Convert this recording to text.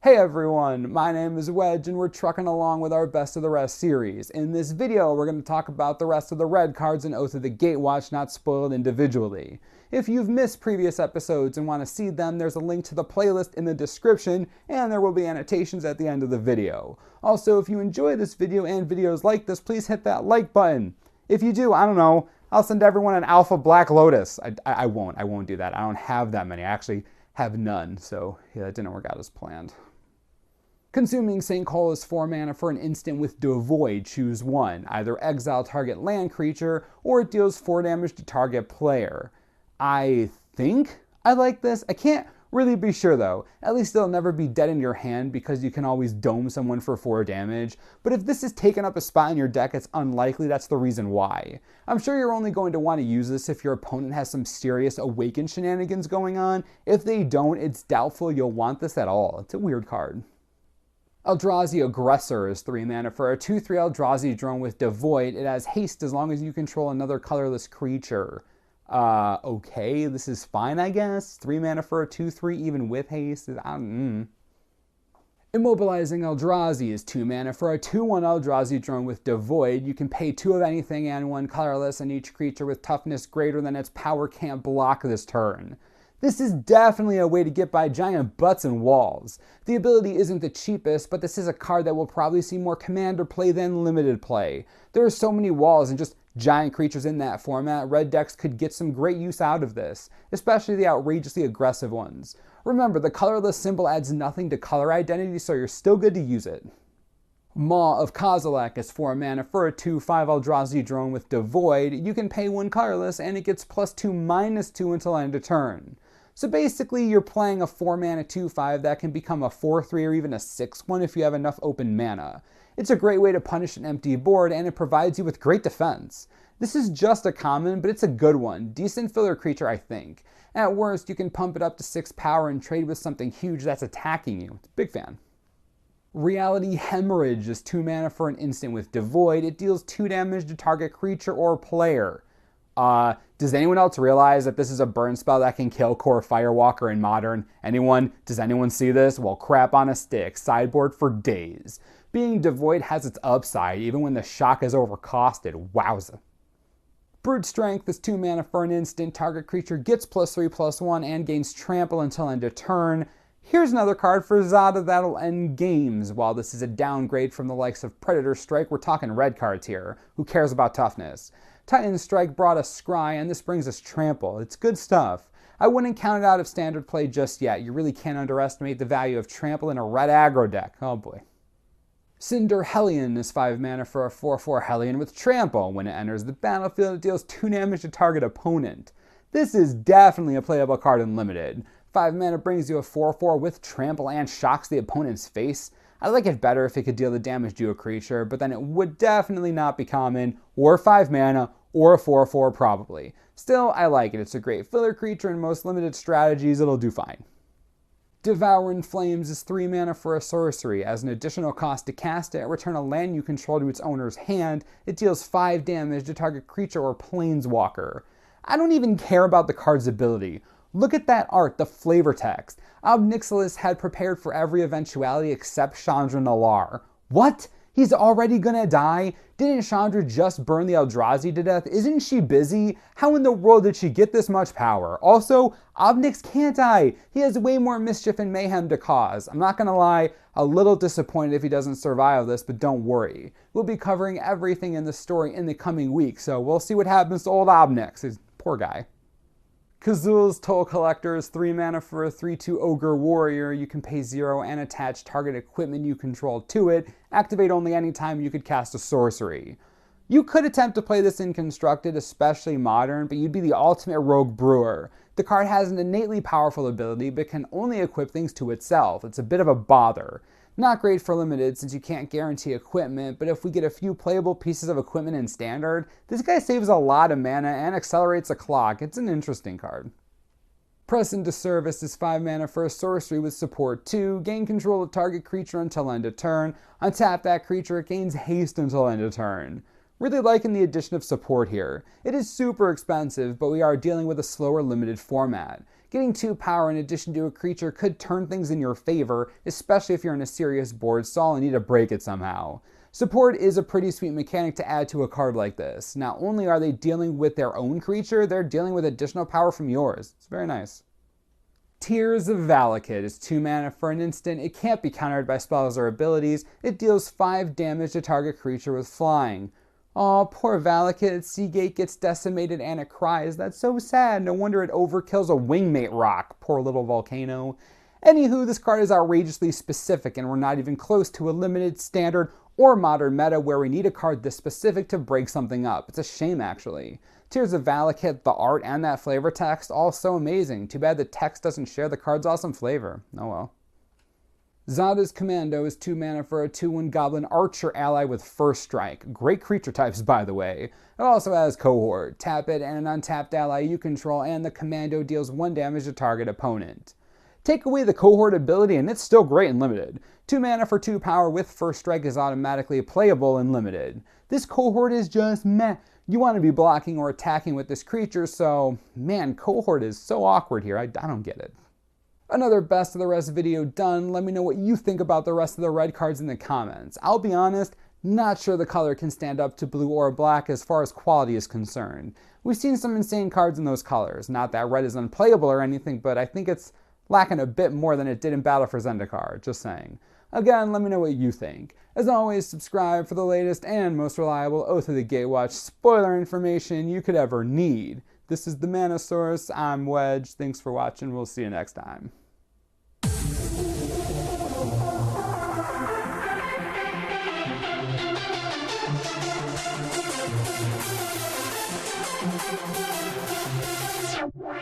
Hey everyone, my name is Wedge and we're trucking along with our Best of the Rest series. In this video, we're going to talk about the rest of the red cards in Oath of the Gatewatch not spoiled individually. If you've missed previous episodes and want to see them, there's a link to the playlist in the description and there will be annotations at the end of the video. Also, if you enjoy this video and videos like this, please hit that like button. If you do, I don't know, I'll send everyone an Alpha Black Lotus. I won't do that. I don't have that many. I actually have none, so yeah, that didn't work out as planned. Consuming Sinkhole is 4 mana for an instant with Devoid. Choose one. Either exile target land creature, or it deals 4 damage to target player. I think I like this. I can't really be sure though. At least it'll never be dead in your hand because you can always dome someone for 4 damage. But if this is taking up a spot in your deck, it's unlikely that's the reason why. I'm sure you're only going to want to use this if your opponent has some serious Awaken shenanigans going on. If they don't, it's doubtful you'll want this at all. It's a weird card. Eldrazi Aggressor is 3 mana for a 2/3 Eldrazi drone with Devoid. It has haste as long as you control another colorless creature. Okay, this is fine, I guess. 3 mana for a 2/3 even with haste. Immobilizing Eldrazi is 2 mana for a 2/1 Eldrazi drone with Devoid. You can pay 2 of anything and 1 colorless, and each creature with toughness greater than its power can't block this turn. This is definitely a way to get by giant butts and walls. The ability isn't the cheapest, but this is a card that will probably see more commander play than limited play. There are so many walls and just giant creatures in that format, red decks could get some great use out of this, especially the outrageously aggressive ones. Remember, the colorless symbol adds nothing to color identity, so you're still good to use it. Maw of Kozilek is 4 mana for a 2/5 Eldrazi drone with Devoid. You can pay 1 colorless and it gets +2/-2 until end of turn. So basically you're playing a 4 mana 2/5 that can become a 4/3 or even a 6/1 if you have enough open mana. It's a great way to punish an empty board and it provides you with great defense. This is just a common, but it's a good one. Decent filler creature, I think. At worst, you can pump it up to 6 power and trade with something huge that's attacking you. Big fan. Reality Hemorrhage is 2 mana for an instant with Devoid. It deals 2 damage to target creature or player. Does anyone else realize that this is a burn spell that can kill Core Firewalker in Modern? Anyone? Does anyone see this? Well, crap on a stick. Sideboard for days. Being Devoid has its upside, even when the shock is overcosted. Wowza. Brute Strength is 2 mana for an instant. Target creature gets +3/+1 and gains trample until end of turn. Here's another card for Zada that'll end games. While this is a downgrade from the likes of Predator Strike, we're talking red cards here. Who cares about toughness? Titan Strike brought us Scry, and this brings us Trample. It's good stuff. I wouldn't count it out of standard play just yet. You really can't underestimate the value of Trample in a red aggro deck. Oh boy. Cinder Hellion is 5 mana for a 4/4 Hellion with Trample. When it enters the battlefield, it deals 2 damage to target opponent. This is definitely a playable card in Limited. 5 mana brings you a 4/4 with Trample and shocks the opponent's face. I like it better if it could deal the damage to a creature, but then it would definitely not be common, or 5 mana, or a 4/4 probably. Still, I like it. It's a great filler creature in most limited strategies. It'll do fine. Devour inflame is 3 mana for a sorcery. As an additional cost to cast it, return a land you control to its owner's hand. It deals 5 damage to target creature or planeswalker. I don't even care about the card's ability. Look at that art, the flavor text. Ob-Nixilis had prepared for every eventuality except Chandra Nalaar. What? He's already gonna die? Didn't Chandra just burn the Eldrazi to death? Isn't she busy? How in the world did she get this much power? Also, Ob-Nix can't die. He has way more mischief and mayhem to cause. I'm not gonna lie, a little disappointed if he doesn't survive this, but don't worry. We'll be covering everything in the story in the coming week, so we'll see what happens to old Ob-Nix. Poor guy. Kozilek's Toll Collector is 3 mana for a 3/2 Ogre Warrior. You can pay 0 and attach target equipment you control to it. Activate only anytime you could cast a sorcery. You could attempt to play this in Constructed, especially Modern, but you'd be the ultimate rogue brewer. The card has an innately powerful ability, but can only equip things to itself. It's a bit of a bother. Not great for Limited since you can't guarantee equipment, but if we get a few playable pieces of equipment in Standard, this guy saves a lot of mana and accelerates the clock. It's an interesting card. Press into Service is 5 mana for a sorcery with support 2. Gain control of target creature until end of turn. Untap that creature, it gains haste until end of turn. Really liking the addition of support here. It is super expensive, but we are dealing with a slower Limited format. Getting 2 power in addition to a creature could turn things in your favor, especially if you're in a serious board stall and need to break it somehow. Support is a pretty sweet mechanic to add to a card like this. Not only are they dealing with their own creature, they're dealing with additional power from yours. It's very nice. Tears of Valakut is 2 mana for an instant. It can't be countered by spells or abilities. It deals 5 damage to target creature with flying. Aw, poor Valakut. Seagate gets decimated and it cries. That's so sad. No wonder it overkills a wingmate rock. Poor little volcano. Anywho, this card is outrageously specific and we're not even close to a limited, standard, or modern meta where we need a card this specific to break something up. It's a shame, actually. Tears of Valakut, the art, and that flavor text, all so amazing. Too bad the text doesn't share the card's awesome flavor. Oh well. Zada's Commando is 2 mana for a 2/1 Goblin Archer ally with First Strike. Great creature types, by the way. It also has Cohort. Tap it and an untapped ally you control, and the Commando deals 1 damage to target opponent. Take away the Cohort ability and it's still great in Limited. 2 mana for 2 power with First Strike is automatically playable in Limited. This Cohort is just meh. You want to be blocking or attacking with this creature, so man, Cohort is so awkward here. I don't get it. Another best of the rest video done. Let me know what you think about the rest of the red cards in the comments. I'll be honest, not sure the color can stand up to blue or black as far as quality is concerned. We've seen some insane cards in those colors. Not that red is unplayable or anything, but I think it's lacking a bit more than it did in Battle for Zendikar, just saying. Again, let me know what you think. As always, subscribe for the latest and most reliable Oath of the Gatewatch spoiler information you could ever need. This is the Mana Source. I'm Wedge. Thanks for watching. We'll see you next time. Wow.